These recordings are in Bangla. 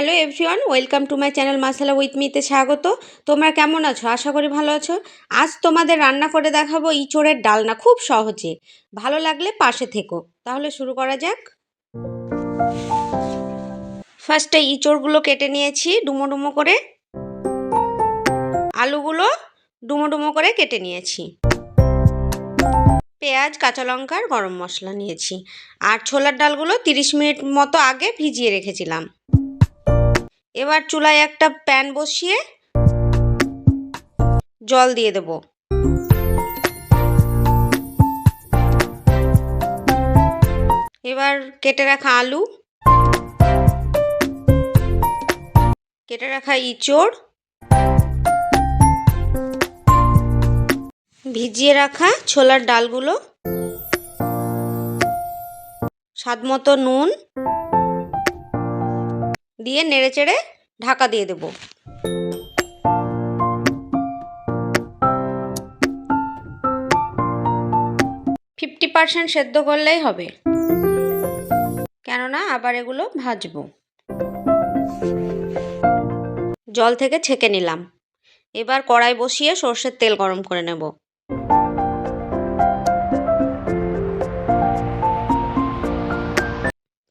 Hello everyone, welcome to my channel মাসালা উইথ মিতে স্বাগত। তোমরা কেমন আছো? আশা করি ভালো আছো। আজ তোমাদের রান্না করে দেখাবো ইঁচড়ের ডালনা, খুব সহজে। ভালো লাগলে পাশে থেকো। তাহলে শুরু করা যাক। ফার্স্টে ইঁচড়গুলো কেটে নিয়েছি ডুমো ডুমো করে। আলুগুলো ডুমো ডুমো করে কেটে নিয়েছি। পেঁয়াজ, কাঁচা লঙ্কা আর গরম মশলা নিয়েছি। আর ছোলার ডালগুলো 30 মিনিট মতো আগে ভিজিয়ে রেখেছিলাম। এবার চুলায় একটা প্যান বসিয়ে জল দিয়ে দেব। এবার কেটে রাখা আলু, কেটে রাখা ইঁচড়, ভিজিয়ে রাখা ছোলার ডালগুলো, স্বাদমতো নুন দিয়ে নেড়েচেড়ে ঢাকা দিয়ে দেব। ফিফটি 50% সেদ্ধ করলেই হবে, কেননা আবার এগুলো ভাজবো। জল থেকে ছেঁকে নিলাম। এবার কড়াই বসিয়ে সর্ষের তেল গরম করে নেব।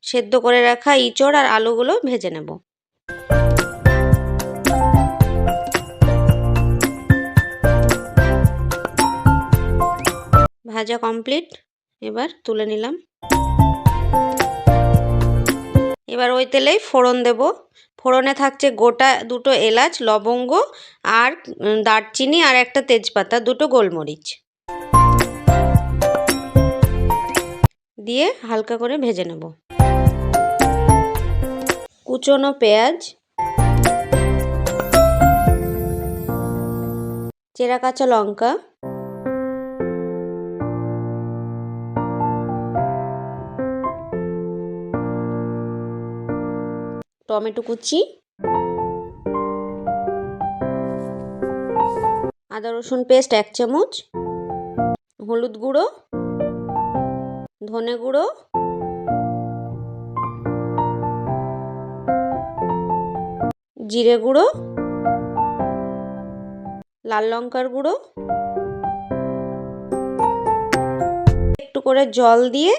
সেদ্ধ করে রাখা ইঁচড় আর আলুগুলো ভেজে নেব। ভাজা কমপ্লিট, এবার তুলে নিলাম। এবার ওই তেলেই ফোড়ন দেব। ফোড়নে থাকছে গোটা 2টো এলাচ, লবঙ্গ আর দারচিনি আর একটা তেজপাতা, 2টো গোলমরিচ দিয়ে হালকা করে ভেজে নেব। কুচনো পেঁয়াজ, চেরা কাঁচা লঙ্কা, টমেটো কুচি, আদা রসুন পেস্ট 1 চামচ, হলুদ গুঁড়ো, ধনে গুঁড়ো, জিরে গুঁড়ো, লাল লঙ্কার গুঁড়ো, একটু করে জল দিয়ে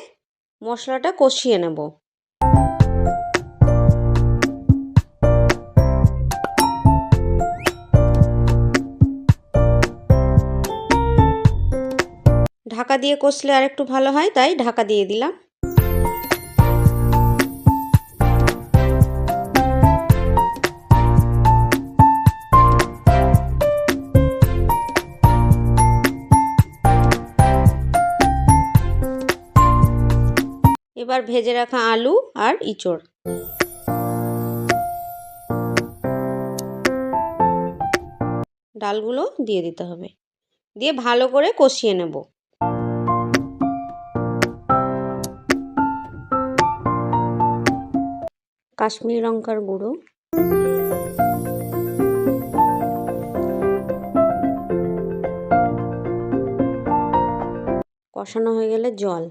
মশলাটা কষিয়ে নেব। ঢাকা দিয়ে কষলে আর একটু ভালো হয়, তাই ঢাকা দিয়ে দিলাম। এবার ভেজে রাখা আলু আর ইঁচড় ডালগুলো দিয়ে দিতে হবে, দিয়ে ভালো করে কষিয়ে নেব। কাশ্মীরি লঙ্কার গুঁড়ো, কষানো হয়ে গেলে জল,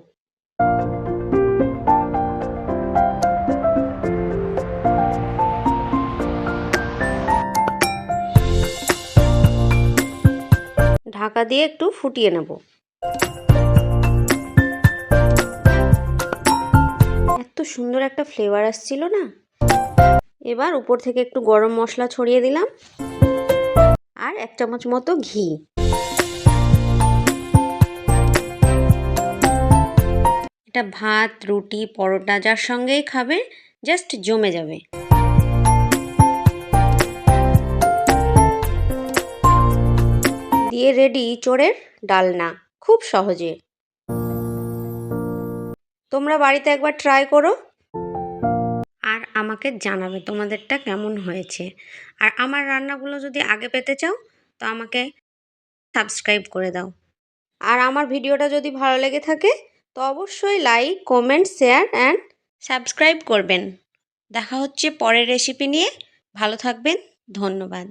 ঢাকা দিয়ে একটু ফুটিয়ে নেব। এত সুন্দর একটা ফ্লেভার আসছিল না। এবার উপর থেকে একটু গরম মশলা ছড়িয়ে দিলাম আর 1 চামচ মতো ঘি। এটা ভাত, রুটি, পরোটা যার সঙ্গেই খাবে, জাস্ট জমে যাবে। দিয়ে রেডি ইঁচড়ের ডালনা, খুব সহজে। তোমরা বাড়িতে একবার ট্রাই করো আর আমাকে জানাবে তোমাদেরটা কেমন হয়েছে। আর আমার রান্নাগুলো যদি আগে পেতে চাও তো আমাকে সাবস্ক্রাইব করে দাও। আর আমার ভিডিওটা যদি ভালো লেগে থাকে তো অবশ্যই like, comment, share and subscribe করবেন। দেখা হচ্ছে পরের রেসিপি নিয়ে। ভালো থাকবেন। ধন্যবাদ।